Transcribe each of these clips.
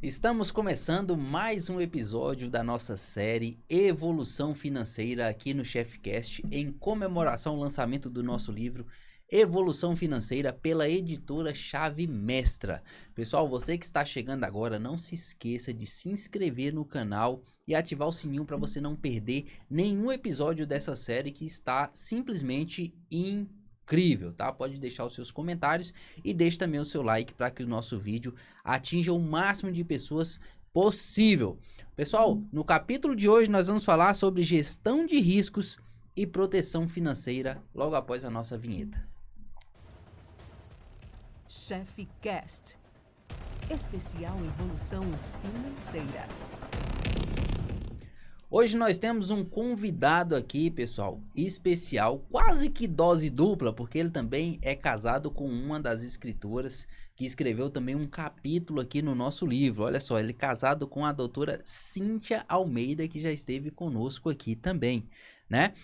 Estamos começando mais um episódio da nossa série Evolução Financeira aqui no ChefCast, em comemoração ao lançamento do nosso livro Evolução Financeira pela editora Chave Mestra. Pessoal, você que está chegando agora, não se esqueça de se inscrever no canal e ativar o sininho para você não perder nenhum episódio dessa série que está simplesmente incrível, tá? Pode deixar os seus comentários e deixe também o seu like para que o nosso vídeo atinja o máximo de pessoas possível. Pessoal, no capítulo de hoje nós vamos falar sobre gestão de riscos e proteção financeira logo após a nossa vinheta. ChefCast, especial Evolução Financeira. Hoje nós temos um convidado aqui, pessoal, especial, quase que dose dupla, porque ele também é casado com uma das escritoras que escreveu também um capítulo aqui no nosso livro. Olha só, ele é casado com a doutora Cíntia Almeida, que já esteve conosco aqui também, né?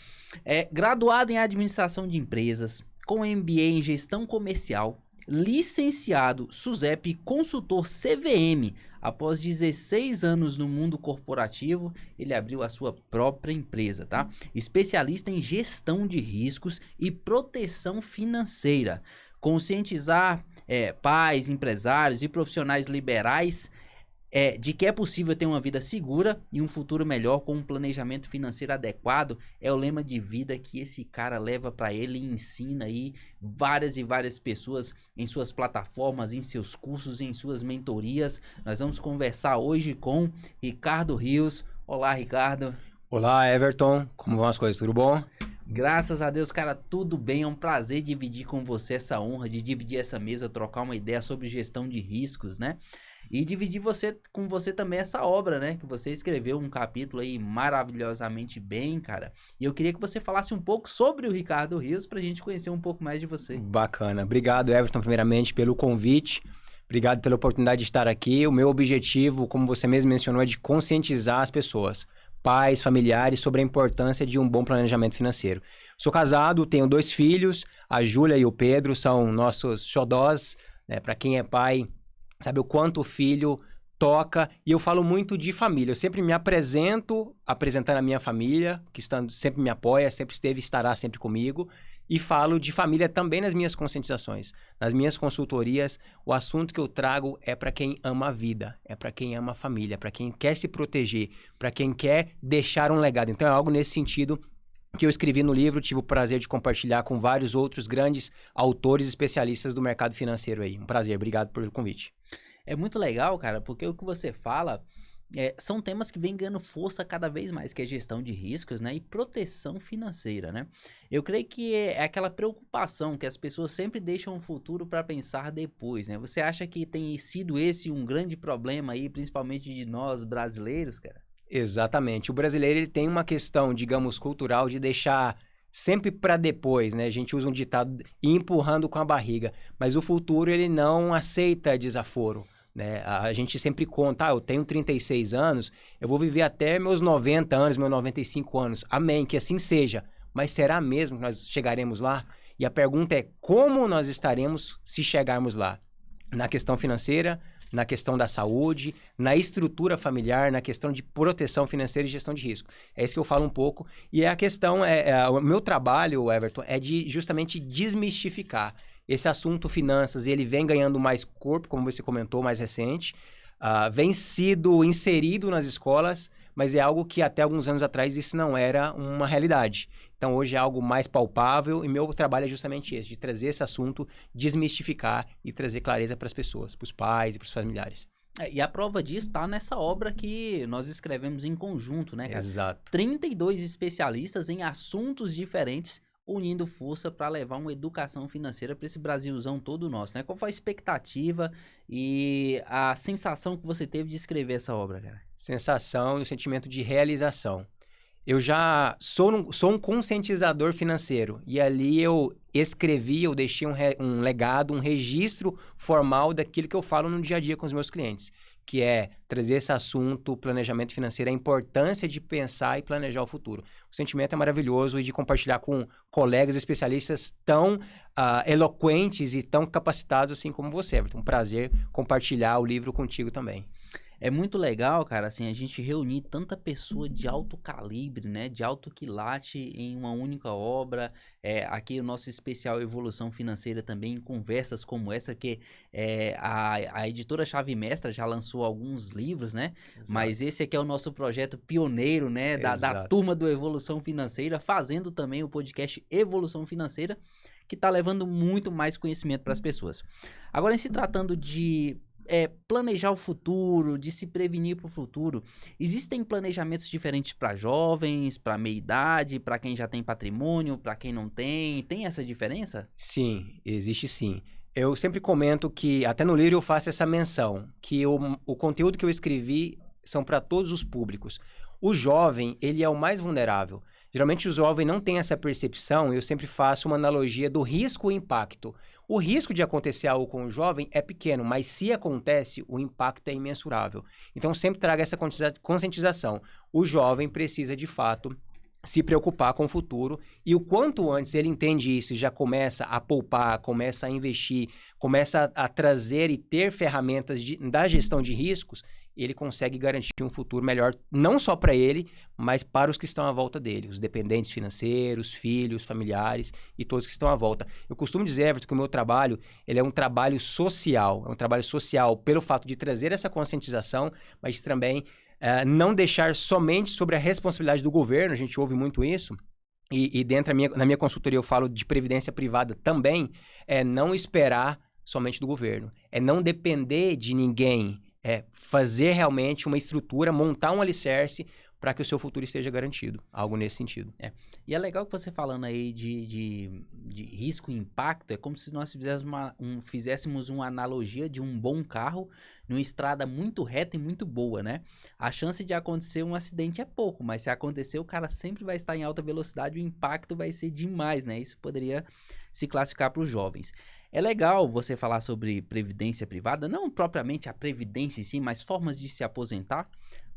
É graduado em administração de empresas, com MBA em gestão comercial, licenciado SUSEP, consultor CVM. Após 16 anos no mundo corporativo, ele abriu a sua própria empresa, tá? Especialista em gestão de riscos e proteção financeira. Conscientizar pais, empresários e profissionais liberais de que é possível ter uma vida segura e um futuro melhor com um planejamento financeiro adequado é o lema de vida que esse cara leva para ele e ensina aí várias e várias pessoas em suas plataformas, em seus cursos, em suas mentorias. Nós vamos conversar hoje com Ricardo Rios. Olá, Ricardo. Olá, Everton. Como vão as coisas? Tudo bom? Graças a Deus, cara, tudo bem. É um prazer dividir com você essa honra de dividir essa mesa, trocar uma ideia sobre gestão de riscos, né? E dividir com você também essa obra, né? Que você escreveu um capítulo aí maravilhosamente bem, cara. E eu queria que você falasse um pouco sobre o Ricardo Rios pra gente conhecer um pouco mais de você. Bacana. Obrigado, Everton, primeiramente, pelo convite. Obrigado pela oportunidade de estar aqui. O meu objetivo, como você mesmo mencionou, é de conscientizar as pessoas, pais, familiares, sobre a importância de um bom planejamento financeiro. Sou casado, tenho 2 filhos, a Júlia e o Pedro são nossos xodós, né? Para quem é pai, sabe o quanto o filho toca, e eu falo muito de família. Eu sempre me apresentando a minha família, que sempre me apoia, sempre esteve e estará sempre comigo, e falo de família também nas minhas conscientizações. Nas minhas consultorias, o assunto que eu trago é para quem ama a vida, é para quem ama a família, para quem quer se proteger, para quem quer deixar um legado. Então é algo nesse sentido que eu escrevi no livro, tive o prazer de compartilhar com vários outros grandes autores e especialistas do mercado financeiro aí. Um prazer, obrigado pelo convite. É muito legal, cara, porque o que você fala são temas que vêm ganhando força cada vez mais, que é gestão de riscos, né, e proteção financeira, né? Eu creio que é aquela preocupação que as pessoas sempre deixam o futuro para pensar depois, né? Você acha que tem sido esse um grande problema aí, principalmente de nós brasileiros, cara? Exatamente. O brasileiro ele tem uma questão, digamos, cultural de deixar sempre para depois, né? A gente usa um ditado, ir empurrando com a barriga, mas o futuro ele não aceita desaforo, né? A gente sempre conta, eu tenho 36 anos, eu vou viver até meus 90 anos, meus 95 anos. Amém, que assim seja. Mas será mesmo que nós chegaremos lá? E a pergunta é, como nós estaremos se chegarmos lá? Na questão financeira, na questão da saúde, na estrutura familiar, na questão de proteção financeira e gestão de risco. É isso que eu falo um pouco. E a questão, o meu trabalho, Everton, é de justamente desmistificar esse assunto finanças. Ele vem ganhando mais corpo, como você comentou, mais recente. Vem sido inserido nas escolas, mas é algo que até alguns anos atrás isso não era uma realidade. Então hoje é algo mais palpável e meu trabalho é justamente esse, de trazer esse assunto, desmistificar e trazer clareza para as pessoas, para os pais e para os familiares. E a prova disso está nessa obra que nós escrevemos em conjunto, né, cara? Exato. 32 especialistas em assuntos diferentes, unindo força para levar uma educação financeira para esse Brasilzão todo nosso, né? Qual foi a expectativa e a sensação que você teve de escrever essa obra, cara? Sensação e o sentimento de realização. Eu já sou um conscientizador financeiro e ali eu escrevi, eu deixei um legado, um registro formal daquilo que eu falo no dia a dia com os meus clientes, que é trazer esse assunto, planejamento financeiro, a importância de pensar e planejar o futuro. O sentimento é maravilhoso e de compartilhar com colegas especialistas tão eloquentes e tão capacitados assim como você, Everton. Um prazer compartilhar o livro contigo também. É muito legal, cara, assim, a gente reunir tanta pessoa de alto calibre, né, de alto quilate em uma única obra. Aqui o nosso especial Evolução Financeira também, em conversas como essa, que a editora Chave Mestra já lançou alguns livros, né, mas esse aqui é o nosso projeto pioneiro, né, da Exato. turma do Evolução Financeira, fazendo também o podcast Evolução Financeira, que está levando muito mais conhecimento para as pessoas. Agora, em se tratando de planejar o futuro, de se prevenir para o futuro, existem planejamentos diferentes para jovens, para meia-idade, para quem já tem patrimônio, para quem não tem? Tem essa diferença? Sim, existe sim. Eu sempre comento que, até no livro eu faço essa menção, que o conteúdo que eu escrevi são para todos os públicos. O jovem, ele é o mais vulnerável. Geralmente o jovem não tem essa percepção, eu sempre faço uma analogia do risco e impacto. O risco de acontecer algo com o jovem é pequeno, mas se acontece, o impacto é imensurável. Então sempre traga essa conscientização. O jovem precisa, de fato, se preocupar com o futuro, e o quanto antes ele entende isso e já começa a poupar, começa a investir, começa a trazer e ter ferramentas da gestão de riscos, ele consegue garantir um futuro melhor, não só para ele, mas para os que estão à volta dele, os dependentes financeiros, filhos, familiares e todos que estão à volta. Eu costumo dizer, Everton, que o meu trabalho, ele é um trabalho social pelo fato de trazer essa conscientização, mas também não deixar somente sobre a responsabilidade do governo, a gente ouve muito isso, e dentro na minha consultoria eu falo de previdência privada também, é não esperar somente do governo, é não depender de ninguém, é fazer realmente uma estrutura, montar um alicerce para que o seu futuro esteja garantido, algo nesse sentido. E é legal que você falando aí de risco e impacto, é como se nós fizéssemos uma analogia de um bom carro numa estrada muito reta e muito boa, né? A chance de acontecer um acidente é pouco, mas se acontecer, o cara sempre vai estar em alta velocidade, o impacto vai ser demais, né? Isso poderia se classificar para os jovens. É legal você falar sobre previdência privada, não propriamente a previdência em si, mas formas de se aposentar.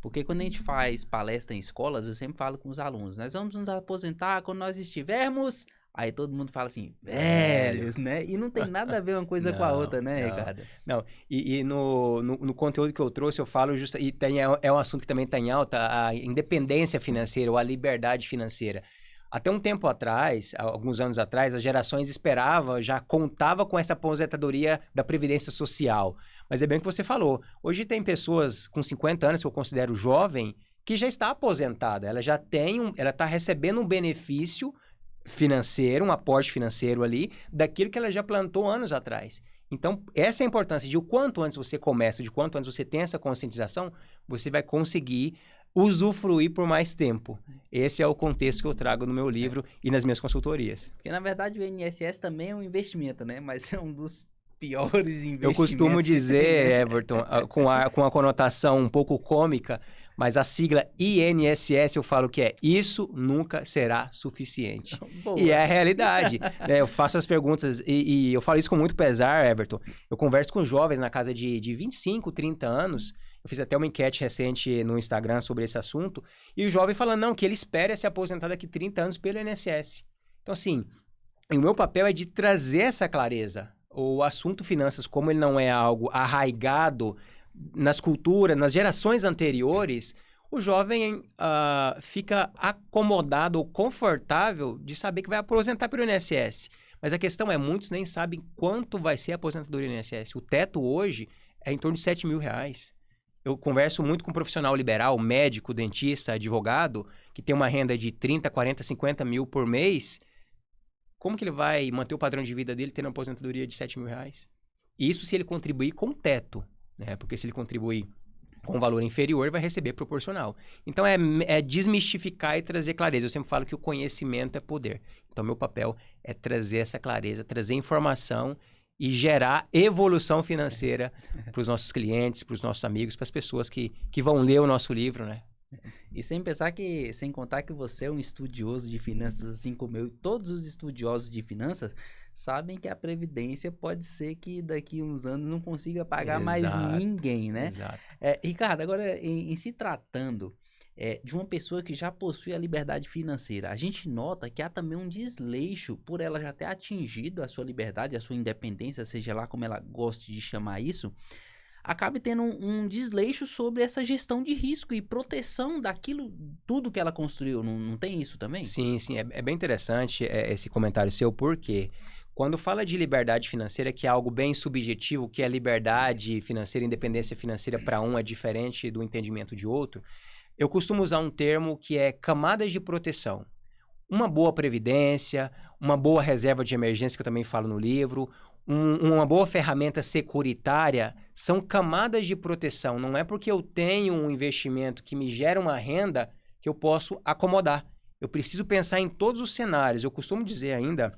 Porque quando a gente faz palestra em escolas, eu sempre falo com os alunos, nós vamos nos aposentar quando nós estivermos... Aí todo mundo fala assim, velhos, né? E não tem nada a ver uma coisa com a outra, né, Ricardo? Não, e no conteúdo que eu trouxe, eu falo é um assunto que também está em alta, a independência financeira ou a liberdade financeira. Até um tempo atrás, alguns anos atrás, as gerações esperavam, já contava com essa aposentadoria da Previdência Social. Mas é bem o que você falou. Hoje tem pessoas com 50 anos, que eu considero jovem, que já está aposentada. Ela já ela está recebendo um benefício financeiro, um aporte financeiro ali, daquilo que ela já plantou anos atrás. Então, essa é a importância de o quanto antes você começa, de quanto antes você tem essa conscientização, você vai conseguir usufruir por mais tempo. Esse é o contexto que eu trago no meu livro e nas minhas consultorias. Porque, na verdade, o INSS também é um investimento, né? Mas é um dos piores investimentos. Eu costumo dizer, Everton, com a conotação um pouco cômica, mas a sigla INSS eu falo que isso nunca será suficiente. Boa. E é a realidade. Né? Eu faço as perguntas e eu falo isso com muito pesar, Everton. Eu converso com jovens na casa de 25, 30 anos. Eu fiz até uma enquete recente no Instagram sobre esse assunto. E o jovem falando, não, que ele espera se aposentar daqui 30 anos pelo INSS. Então, assim, o meu papel é de trazer essa clareza. O assunto finanças, como ele não é algo arraigado nas culturas, nas gerações anteriores, o jovem fica acomodado ou confortável de saber que vai aposentar pelo INSS. Mas a questão é, muitos nem sabem quanto vai ser a aposentadoria do INSS. O teto hoje é em torno de R$7 mil. Eu converso muito com um profissional liberal, médico, dentista, advogado, que tem uma renda de 30, 40, 50 mil por mês. Como que ele vai manter o padrão de vida dele tendo uma aposentadoria de R$7 mil? Isso se ele contribuir com teto, né? Porque se ele contribuir com valor inferior, vai receber proporcional. Então, é desmistificar e trazer clareza. Eu sempre falo que o conhecimento é poder. Então, meu papel é trazer essa clareza, trazer informação e gerar evolução financeira para os nossos clientes, para os nossos amigos, para as pessoas que vão ler o nosso livro, né? E sem contar que você é um estudioso de finanças, assim como eu, e todos os estudiosos de finanças sabem que a Previdência pode ser que daqui a uns anos não consiga pagar mais ninguém, né? Exato. Ricardo, agora em se tratando de uma pessoa que já possui a liberdade financeira, a gente nota que há também um desleixo por ela já ter atingido a sua liberdade, a sua independência, seja lá como ela goste de chamar isso. acabe tendo um desleixo sobre essa gestão de risco e proteção daquilo, tudo que ela construiu. Não tem isso também? Sim, sim. É bem interessante esse comentário seu, porque quando fala de liberdade financeira, que é algo bem subjetivo, que a liberdade financeira, independência financeira para um é diferente do entendimento de outro, eu costumo usar um termo que é camadas de proteção. Uma boa previdência, uma boa reserva de emergência, que eu também falo no livro, uma boa ferramenta securitária, são camadas de proteção. Não é porque eu tenho um investimento que me gera uma renda que eu posso acomodar. Eu preciso pensar em todos os cenários. Eu costumo dizer ainda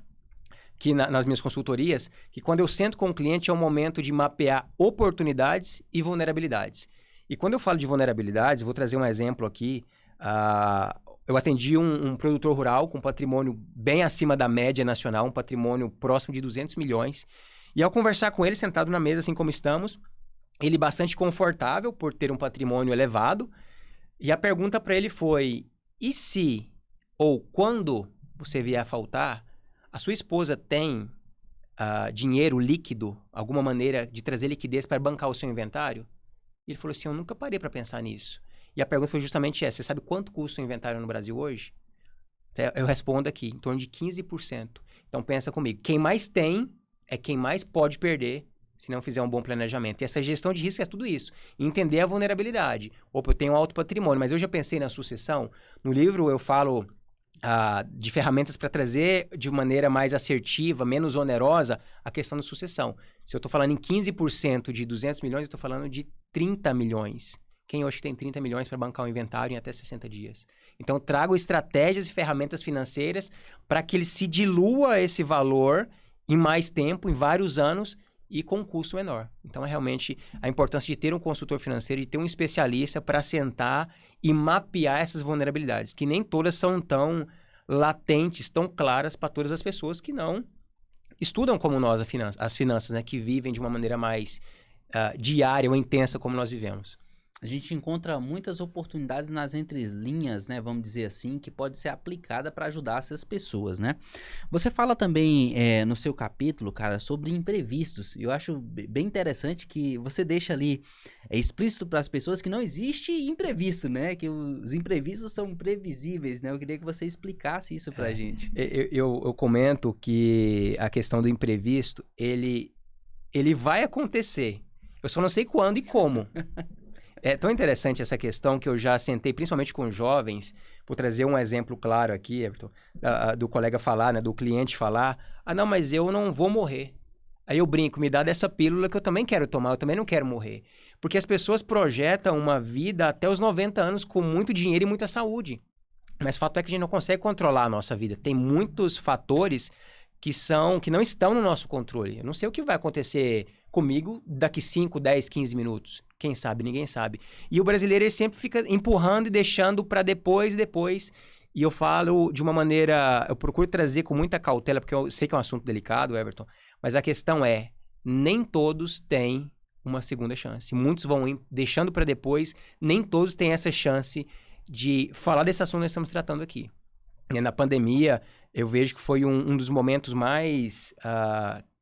que nas minhas consultorias, que quando eu sento com o cliente é o momento de mapear oportunidades e vulnerabilidades. E quando eu falo de vulnerabilidades, eu vou trazer um exemplo aqui. Eu atendi um produtor rural com patrimônio bem acima da média nacional, um patrimônio próximo de 200 milhões. E ao conversar com ele, sentado na mesa, assim como estamos, ele bastante confortável por ter um patrimônio elevado. E a pergunta para ele foi, e se ou quando você vier a faltar, a sua esposa tem dinheiro líquido, alguma maneira de trazer liquidez para bancar o seu inventário? E ele falou assim, eu nunca parei para pensar nisso. E a pergunta foi justamente essa, você sabe quanto custa o inventário no Brasil hoje? Eu respondo aqui, em torno de 15%. Então pensa comigo, quem mais tem é quem mais pode perder se não fizer um bom planejamento. E essa gestão de risco é tudo isso. Entender a vulnerabilidade. Opa, eu tenho um alto patrimônio, mas eu já pensei na sucessão. No livro eu falo de ferramentas para trazer de maneira mais assertiva, menos onerosa, a questão da sucessão. Se eu estou falando em 15% de 200 milhões, eu estou falando de 30 milhões. Quem hoje tem 30 milhões para bancar um inventário em até 60 dias? Então, eu trago estratégias e ferramentas financeiras para que ele se dilua esse valor em mais tempo, em vários anos, e com um custo menor. Então, é realmente a importância de ter um consultor financeiro, de ter um especialista para sentar e mapear essas vulnerabilidades, que nem todas são tão latentes, tão claras para todas as pessoas que não estudam como nós as finanças, né? Que vivem de uma maneira mais diária ou intensa como nós vivemos. A gente encontra muitas oportunidades nas entrelinhas, né, vamos dizer assim, que pode ser aplicada para ajudar essas pessoas, né? Você fala também no seu capítulo, cara, sobre imprevistos. Eu acho bem interessante que você deixa ali explícito para as pessoas que não existe imprevisto, né? Que os imprevistos são previsíveis, né? Eu queria que você explicasse isso para a gente. Eu comento que a questão do imprevisto, ele vai acontecer. Eu só não sei quando e como. É tão interessante essa questão que eu já sentei, principalmente com jovens, vou trazer um exemplo claro aqui, Everton, do colega falar, né, do cliente falar, não, mas eu não vou morrer. Aí eu brinco, me dá dessa pílula que eu também quero tomar, eu também não quero morrer. Porque as pessoas projetam uma vida até os 90 anos com muito dinheiro e muita saúde. Mas o fato é que a gente não consegue controlar a nossa vida. Tem muitos fatores que não estão no nosso controle. Eu não sei o que vai acontecer comigo daqui 5, 10, 15 minutos. Quem sabe? Ninguém sabe. E o brasileiro, ele sempre fica empurrando e deixando para depois. E eu falo de uma maneira... Eu procuro trazer com muita cautela, porque eu sei que é um assunto delicado, Everton. Mas a questão é, nem todos têm uma segunda chance. Muitos vão deixando para depois. Nem todos têm essa chance de falar desse assunto que nós estamos tratando aqui. E na pandemia, eu vejo que foi um dos momentos mais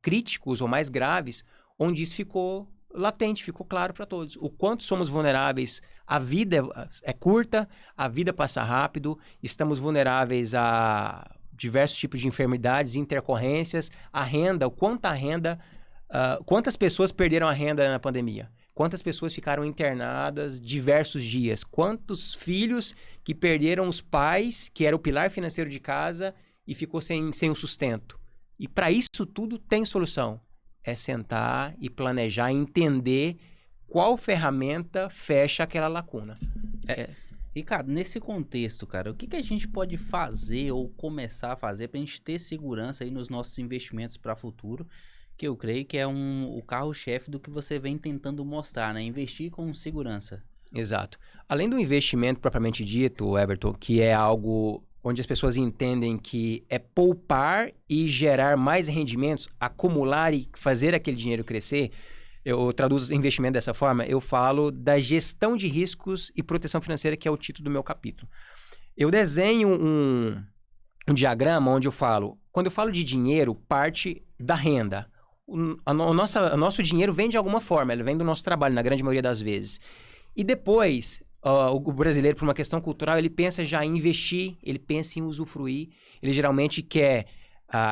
críticos ou mais graves, onde isso ficou latente, ficou claro para todos. O quanto somos vulneráveis, a vida é curta, a vida passa rápido, estamos vulneráveis a diversos tipos de enfermidades, intercorrências, a renda, quantas pessoas perderam a renda na pandemia? Quantas pessoas ficaram internadas diversos dias? Quantos filhos que perderam os pais, que era o pilar financeiro de casa, e ficou sem o sustento? E para isso tudo tem solução. É sentar e planejar, entender qual ferramenta fecha aquela lacuna. Ricardo, nesse contexto, cara, o que a gente pode fazer ou começar a fazer para a gente ter segurança aí nos nossos investimentos para o futuro? Que eu creio que é o carro-chefe do que você vem tentando mostrar, né? Investir com segurança. Exato. Além do investimento propriamente dito, Everton, que é algo onde as pessoas entendem que é poupar e gerar mais rendimentos, acumular e fazer aquele dinheiro crescer, eu traduzo investimento dessa forma, eu falo da gestão de riscos e proteção financeira, que é o título do meu capítulo. Eu desenho um diagrama onde eu falo, quando eu falo de dinheiro, parte da renda. o nosso dinheiro vem de alguma forma, ele vem do nosso trabalho, na grande maioria das vezes. E depois, o brasileiro, por uma questão cultural, ele pensa já em investir, ele pensa em usufruir, ele geralmente quer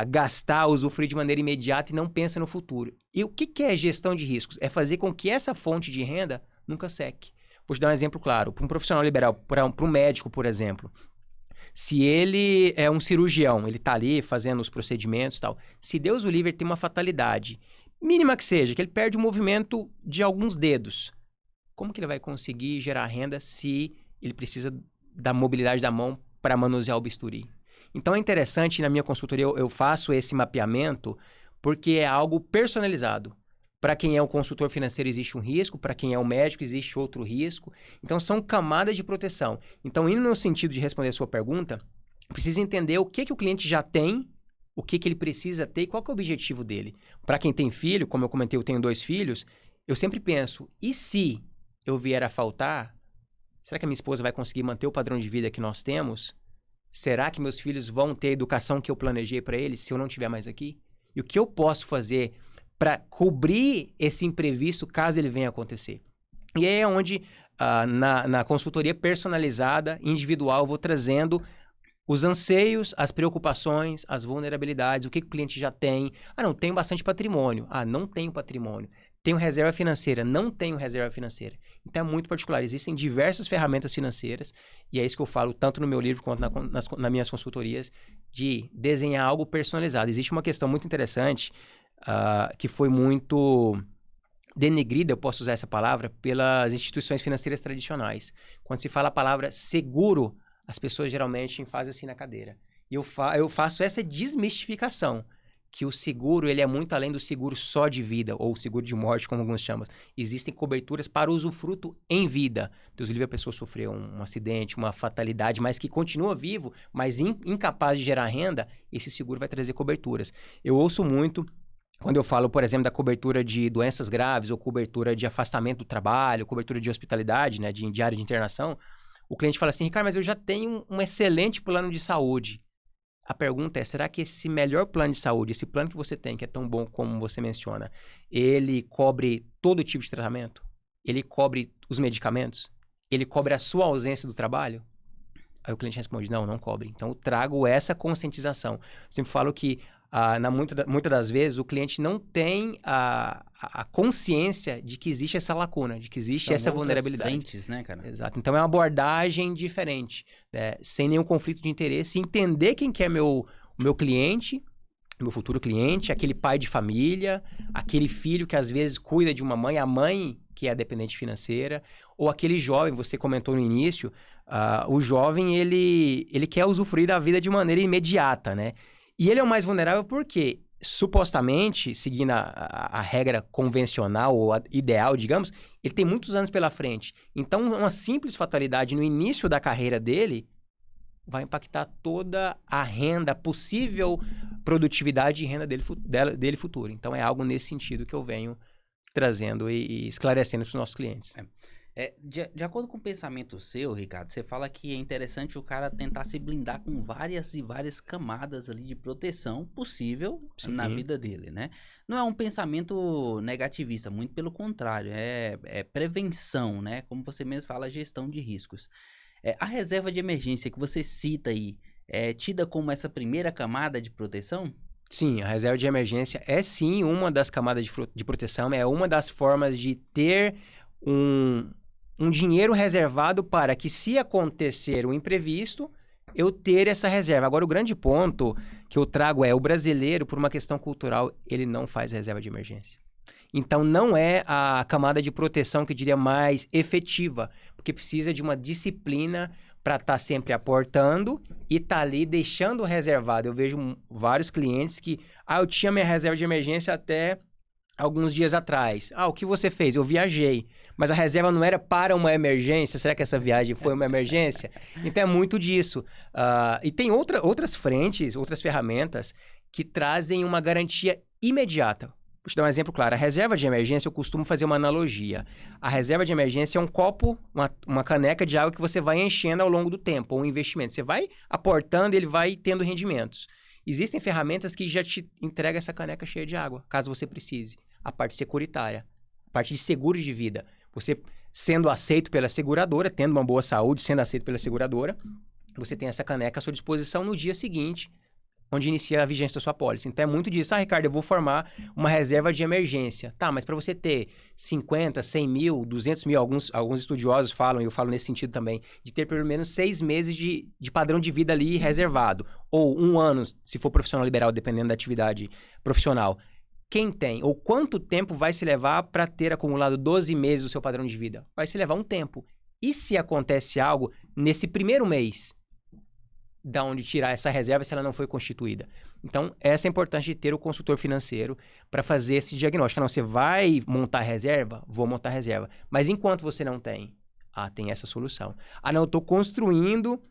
gastar, usufruir de maneira imediata e não pensa no futuro. E o que é gestão de riscos? É fazer com que essa fonte de renda nunca seque. Vou te dar um exemplo claro. Para um profissional liberal, para um médico, por exemplo, se ele é um cirurgião, ele está ali fazendo os procedimentos e tal, se Deus o livre, ele tem uma fatalidade, mínima que seja, que ele perde o movimento de alguns dedos, como que ele vai conseguir gerar renda se ele precisa da mobilidade da mão para manusear o bisturi? Então é interessante, na minha consultoria eu faço esse mapeamento porque é algo personalizado. Para quem é o consultor financeiro existe um risco, para quem é o médico existe outro risco. Então são camadas de proteção. Então, indo no sentido de responder a sua pergunta, precisa entender o que o cliente já tem, o que ele precisa ter e qual que é o objetivo dele. Para quem tem filho, como eu comentei, eu tenho 2 filhos, eu sempre penso, e se eu vier a faltar, será que a minha esposa vai conseguir manter o padrão de vida que nós temos? Será que meus filhos vão ter a educação que eu planejei para eles se eu não estiver mais aqui? E o que eu posso fazer para cobrir esse imprevisto caso ele venha a acontecer? E aí é onde, na consultoria personalizada, individual, eu vou trazendo os anseios, as preocupações, as vulnerabilidades, o que o cliente já tem. Não, tenho bastante patrimônio. Não tenho patrimônio. Tenho reserva financeira. Não tenho reserva financeira. Então é muito particular. Existem diversas ferramentas financeiras, e é isso que eu falo tanto no meu livro quanto nas minhas consultorias, de desenhar algo personalizado. Existe uma questão muito interessante, que foi muito denegrida, eu posso usar essa palavra, pelas instituições financeiras tradicionais. Quando se fala a palavra seguro, as pessoas geralmente fazem assim na cadeira. E eu faço essa desmistificação, que o seguro ele é muito além do seguro só de vida, ou seguro de morte, como alguns chamam. Existem coberturas para usufruto em vida. Deus livre, a pessoa sofreu um acidente, uma fatalidade, mas que continua vivo, mas incapaz de gerar renda, esse seguro vai trazer coberturas. Eu ouço muito, quando eu falo, por exemplo, da cobertura de doenças graves, ou cobertura de afastamento do trabalho, cobertura de hospitalidade, né, de área de internação, o cliente fala assim, Ricardo, mas eu já tenho um excelente plano de saúde. A pergunta é, será que esse melhor plano de saúde, esse plano que você tem, que é tão bom como você menciona, ele cobre todo tipo de tratamento? Ele cobre os medicamentos? Ele cobre a sua ausência do trabalho? Aí o cliente responde, não cobre. Então, eu trago essa conscientização. Sempre falo que, muitas das vezes, o cliente não tem a consciência de que existe essa lacuna, de que existe essa vulnerabilidade. Frentes, né, cara? Exato. Então, é uma abordagem diferente, né? Sem nenhum conflito de interesse, entender quem que é meu cliente, meu futuro cliente, aquele pai de família, aquele filho que às vezes cuida de uma mãe, a mãe que é dependente financeira, ou aquele jovem, você comentou no início, o jovem, ele quer usufruir da vida de maneira imediata, né? E ele é o mais vulnerável porque, supostamente, seguindo a regra convencional ou ideal, digamos, ele tem muitos anos pela frente. Então, uma simples fatalidade no início da carreira dele vai impactar toda a renda, a possível produtividade e renda dele futuro. Então, é algo nesse sentido que eu venho trazendo e esclarecendo para os nossos clientes. De acordo com o pensamento seu, Ricardo, você fala que é interessante o cara tentar se blindar com várias e várias camadas ali de proteção possível na vida dele, né? Não é um pensamento negativista, muito pelo contrário, é prevenção, né? Como você mesmo fala, gestão de riscos. A reserva de emergência que você cita aí, é tida como essa primeira camada de proteção? Sim, a reserva de emergência é sim uma das camadas de proteção, é uma das formas de ter um dinheiro reservado para que, se acontecer um imprevisto, eu ter essa reserva. Agora, o grande ponto que eu trago é, o brasileiro, por uma questão cultural, ele não faz reserva de emergência. Então, não é a camada de proteção que eu diria mais efetiva, porque precisa de uma disciplina para estar sempre aportando e estar ali deixando reservado. Eu vejo vários clientes que, eu tinha minha reserva de emergência até alguns dias atrás. O que você fez? Eu viajei. Mas a reserva não era para uma emergência? Será que essa viagem foi uma emergência? Então, é muito disso. E tem outras frentes, outras ferramentas que trazem uma garantia imediata. Vou te dar um exemplo claro. A reserva de emergência, eu costumo fazer uma analogia. A reserva de emergência é um copo, uma caneca de água que você vai enchendo ao longo do tempo, ou um investimento. Você vai aportando e ele vai tendo rendimentos. Existem ferramentas que já te entregam essa caneca cheia de água, caso você precise. A parte securitária, a parte de seguro de vida. Você sendo aceito pela seguradora, tendo uma boa saúde, sendo aceito pela seguradora, você tem essa caneca à sua disposição no dia seguinte, onde inicia a vigência da sua pólice. Então é muito disso. Ah, Ricardo, eu vou formar uma reserva de emergência. Tá, mas para você ter 50, 100 mil, 200 mil, alguns estudiosos falam, e eu falo nesse sentido também, de ter pelo menos 6 meses de padrão de vida ali reservado. Ou 1 ano, se for profissional liberal, dependendo da atividade profissional. Quem tem? Ou quanto tempo vai se levar para ter acumulado 12 meses do seu padrão de vida? Vai se levar um tempo. E se acontece algo nesse primeiro mês, da onde tirar essa reserva se ela não foi constituída? Então, essa é a importância de ter o consultor financeiro para fazer esse diagnóstico. Não, você vai montar reserva? Vou montar reserva. Mas enquanto você não tem? Ah, tem essa solução. Ah, não, eu estou construindo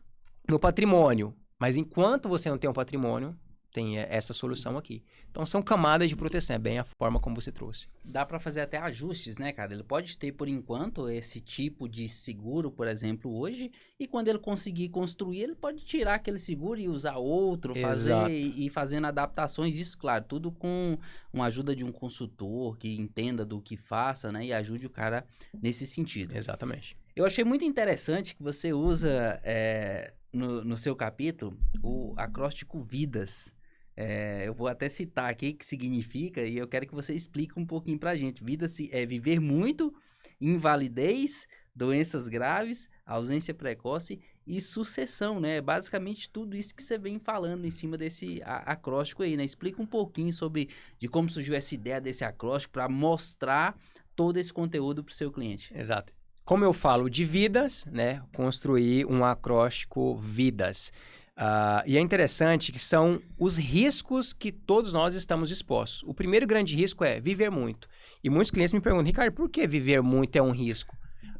meu patrimônio. Mas enquanto você não tem um patrimônio, tem essa solução aqui. Então, são camadas de proteção. É bem a forma como você trouxe. Dá para fazer até ajustes, né, cara? Ele pode ter, por enquanto, esse tipo de seguro, por exemplo, hoje, e quando ele conseguir construir, ele pode tirar aquele seguro e usar outro, fazer e fazendo adaptações. Isso, claro, tudo com uma ajuda de um consultor que entenda do que faça, né, e ajude o cara nesse sentido. Exatamente. Eu achei muito interessante que você usa no seu capítulo o acróstico VIDAS. Eu vou até citar aqui o que significa e eu quero que você explique um pouquinho pra gente. Vida é viver muito, invalidez, doenças graves, ausência precoce e sucessão, né? Basicamente tudo isso que você vem falando em cima desse acróstico aí, né? Explica um pouquinho de como surgiu essa ideia desse acróstico para mostrar todo esse conteúdo pro seu cliente. Exato. Como eu falo de vidas, né? Construir um acróstico VIDAS. E é interessante que são os riscos que todos nós estamos expostos. O primeiro grande risco é viver muito. E muitos clientes me perguntam, Ricardo, por que viver muito é um risco?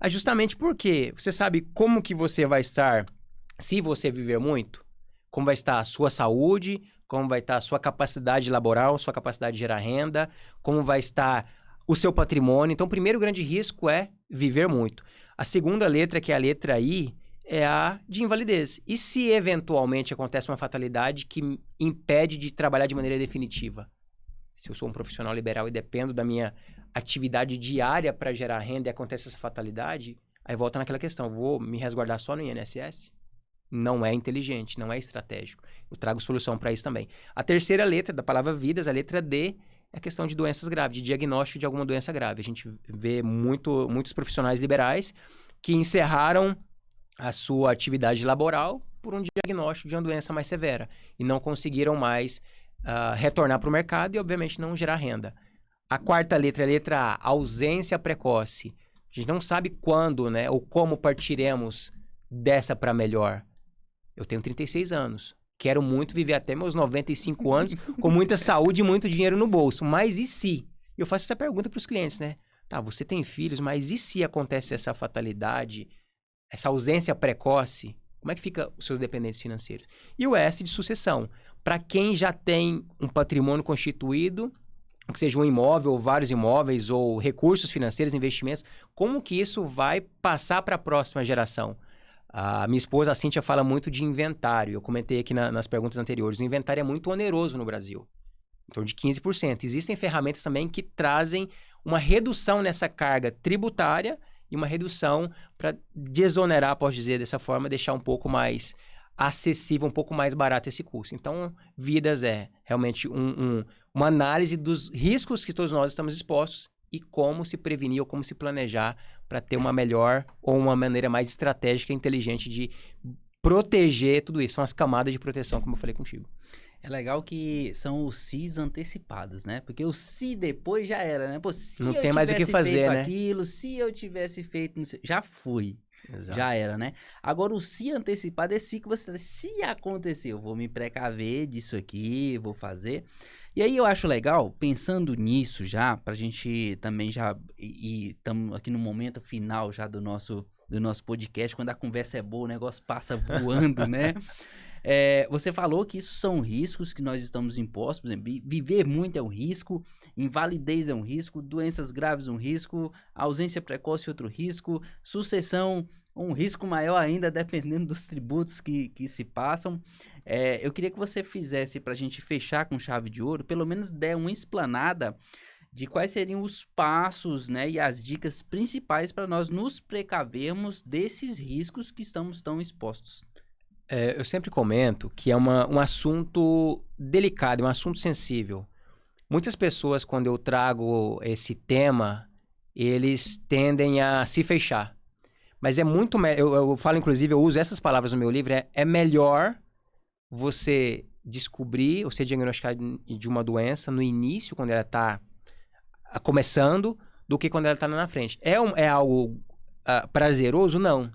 Justamente porque você sabe como que você vai estar se você viver muito? Como vai estar a sua saúde, como vai estar a sua capacidade laboral, sua capacidade de gerar renda, como vai estar o seu patrimônio. Então, o primeiro grande risco é viver muito. A segunda letra, que é a letra I, é a de invalidez. E se eventualmente acontece uma fatalidade que me impede de trabalhar de maneira definitiva? Se eu sou um profissional liberal e dependo da minha atividade diária para gerar renda e acontece essa fatalidade, aí volta naquela questão, vou me resguardar só no INSS? Não é inteligente, não é estratégico. Eu trago solução para isso também. A terceira letra da palavra vidas, a letra D, é a questão de doenças graves, de diagnóstico de alguma doença grave. A gente vê muitos profissionais liberais que encerraram a sua atividade laboral por um diagnóstico de uma doença mais severa e não conseguiram mais retornar para o mercado e, obviamente, não gerar renda. A quarta letra é a letra A, ausência precoce. A gente não sabe quando, né, ou como partiremos dessa para melhor. Eu tenho 36 anos. Quero muito viver até meus 95 anos com muita saúde e muito dinheiro no bolso. Mas e se? Eu faço essa pergunta para os clientes, né? Tá, você tem filhos, mas e se acontece essa fatalidade, essa ausência precoce? Como é que fica os seus dependentes financeiros? E o S de sucessão. Para quem já tem um patrimônio constituído, que seja um imóvel, ou vários imóveis, ou recursos financeiros, investimentos, como que isso vai passar para a próxima geração? A minha esposa, a Cíntia, fala muito de inventário. Eu comentei aqui nas perguntas anteriores. O inventário é muito oneroso no Brasil, em torno de 15%. Existem ferramentas também que trazem uma redução nessa carga tributária e uma redução para desonerar, posso dizer dessa forma, deixar um pouco mais acessível, um pouco mais barato esse custo. Então, vidas é realmente uma análise dos riscos que todos nós estamos expostos e como se prevenir ou como se planejar para ter uma melhor ou uma maneira mais estratégica e inteligente de proteger tudo isso. São as camadas de proteção, como eu falei contigo. É legal que são os SIs antecipados, né? Porque o se depois já era, né? Pô, se não eu tem mais o que fazer, feito né? aquilo, se eu tivesse feito... Não sei, já fui. Exato. Já era, né? Agora, o se antecipado é se que você... Se acontecer, eu vou me precaver disso aqui, vou fazer... E aí eu acho legal, pensando nisso já, pra gente também já... E estamos aqui no momento final já do nosso podcast, quando a conversa é boa, o negócio passa voando, né? Você falou que isso são riscos que nós estamos impostos, por exemplo, viver muito é um risco, invalidez é um risco, doenças graves um risco, ausência precoce outro risco, sucessão um risco maior ainda, dependendo dos tributos que se passam. Eu queria que você fizesse, para a gente fechar com chave de ouro, pelo menos der uma explanada de quais seriam os passos, né, e as dicas principais para nós nos precavermos desses riscos que estamos tão expostos. Eu sempre comento que é um assunto delicado, é um assunto sensível. Muitas pessoas, quando eu trago esse tema, eles tendem a se fechar. Mas é muito... Eu falo, inclusive, eu uso essas palavras no meu livro, é melhor você descobrir ou ser diagnosticado de uma doença no início, quando ela está começando, do que quando ela está lá na frente. É algo prazeroso? Não.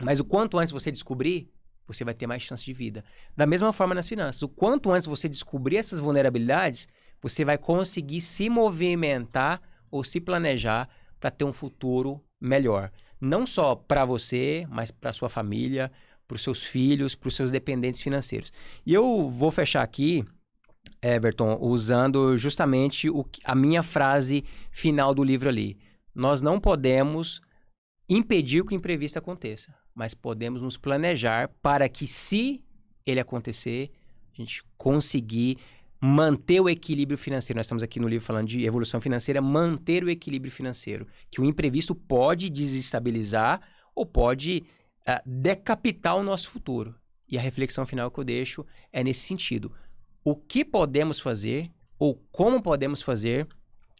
Mas o quanto antes você descobrir, você vai ter mais chance de vida. Da mesma forma nas finanças. O quanto antes você descobrir essas vulnerabilidades, você vai conseguir se movimentar ou se planejar para ter um futuro melhor. Não só para você, mas para sua família, para os seus filhos, para os seus dependentes financeiros. E eu vou fechar aqui, Everton, usando justamente a minha frase final do livro ali. Nós não podemos impedir que o imprevisto aconteça, mas podemos nos planejar para que, se ele acontecer, a gente conseguir manter o equilíbrio financeiro. Nós estamos aqui no livro falando de evolução financeira, manter o equilíbrio financeiro. Que o imprevisto pode desestabilizar ou pode decapitar o nosso futuro. E a reflexão final que eu deixo é nesse sentido. O que podemos fazer ou como podemos fazer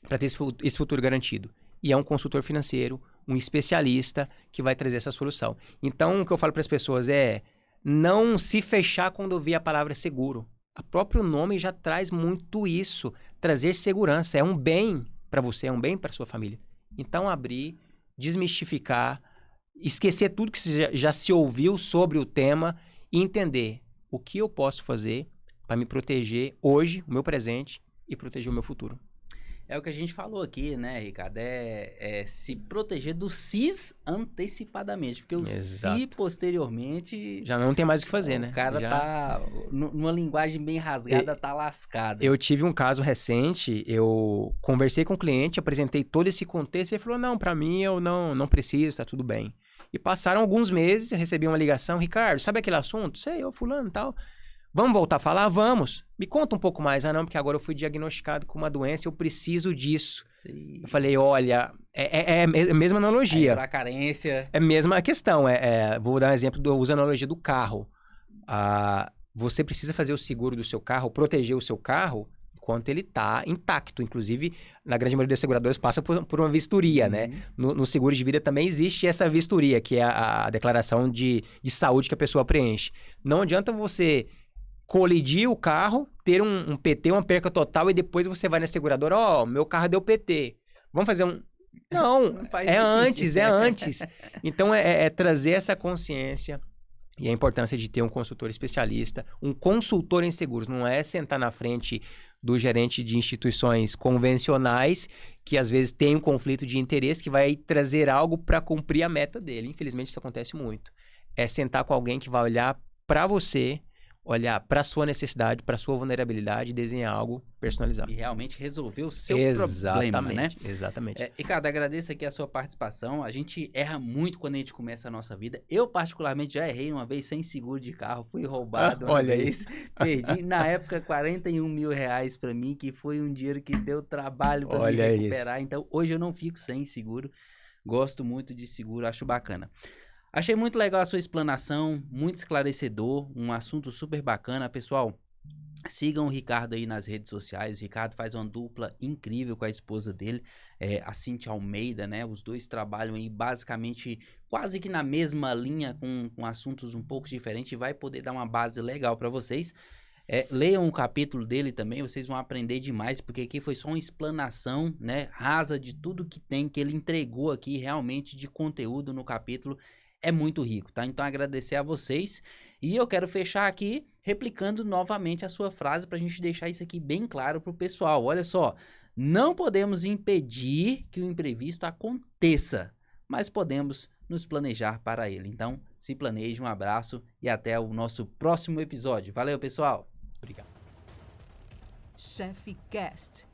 para ter esse futuro garantido? E é um consultor financeiro, um especialista que vai trazer essa solução. Então, o que eu falo para as pessoas é não se fechar quando vê a palavra seguro. O próprio nome já traz muito isso, trazer segurança. É um bem para você, é um bem para sua família. Então, abrir, desmistificar, esquecer tudo que já se ouviu sobre o tema e entender o que eu posso fazer para me proteger hoje, o meu presente, e proteger o meu futuro. É o que a gente falou aqui, né, Ricardo? É se proteger do CIS antecipadamente. Porque o Exato. CI posteriormente... Já não tem mais o que fazer, né? O cara tá, numa linguagem bem rasgada, tá lascado. Eu tive um caso recente, eu conversei com o cliente, apresentei todo esse contexto, e ele falou, não, para mim eu não preciso, tá tudo bem. E passaram alguns meses, eu recebi uma ligação, Ricardo, sabe aquele assunto? Sei, eu fulano e tal... Vamos voltar a falar? Vamos. Me conta um pouco mais. Não, porque agora eu fui diagnosticado com uma doença, eu preciso disso. Sim. Eu falei, olha, é a mesma analogia. Pra carência. É a mesma questão. Vou dar um exemplo, eu uso a analogia do carro. Você precisa fazer o seguro do seu carro, proteger o seu carro, enquanto ele está intacto. Inclusive, na grande maioria das seguradoras passa por uma vistoria, né? No seguro de vida também existe essa vistoria, que é a declaração de saúde que a pessoa preenche. Não adianta você colidir o carro, ter um PT, uma perca total, e depois você vai na seguradora, meu carro deu PT. Vamos fazer um... Não, é antes. Então, é trazer essa consciência e a importância de ter um consultor especialista, um consultor em seguros. Não é sentar na frente do gerente de instituições convencionais, que às vezes tem um conflito de interesse, que vai trazer algo para cumprir a meta dele. Infelizmente, isso acontece muito. É sentar com alguém que vai olhar para você, olhar para a sua necessidade, para a sua vulnerabilidade e desenhar algo personalizado. E realmente resolver o seu problema, né? Exatamente. Ricardo, agradeço aqui a sua participação. A gente erra muito quando a gente começa a nossa vida. Eu, particularmente, já errei uma vez sem seguro de carro. Fui roubado uma vez. Perdi, na época, 41 mil reais para mim, que foi um dinheiro que deu trabalho para me recuperar. Isso. Então, hoje eu não fico sem seguro. Gosto muito de seguro, acho bacana. Achei muito legal a sua explanação, muito esclarecedor, um assunto super bacana. Pessoal, sigam o Ricardo aí nas redes sociais. O Ricardo faz uma dupla incrível com a esposa dele, a Cíntia Almeida, né? Os dois trabalham aí basicamente quase que na mesma linha, com assuntos um pouco diferentes, e vai poder dar uma base legal para vocês. Leiam um capítulo dele também, vocês vão aprender demais, porque aqui foi só uma explanação, né, rasa de tudo que ele entregou aqui realmente de conteúdo no capítulo. É muito rico, tá? Então, agradecer a vocês. E eu quero fechar aqui replicando novamente a sua frase pra gente deixar isso aqui bem claro pro pessoal. Olha só, não podemos impedir que o imprevisto aconteça, mas podemos nos planejar para ele. Então, se planeje, um abraço e até o nosso próximo episódio. Valeu, pessoal! Obrigado. Chef Cast,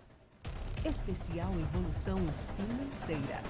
especial evolução financeira.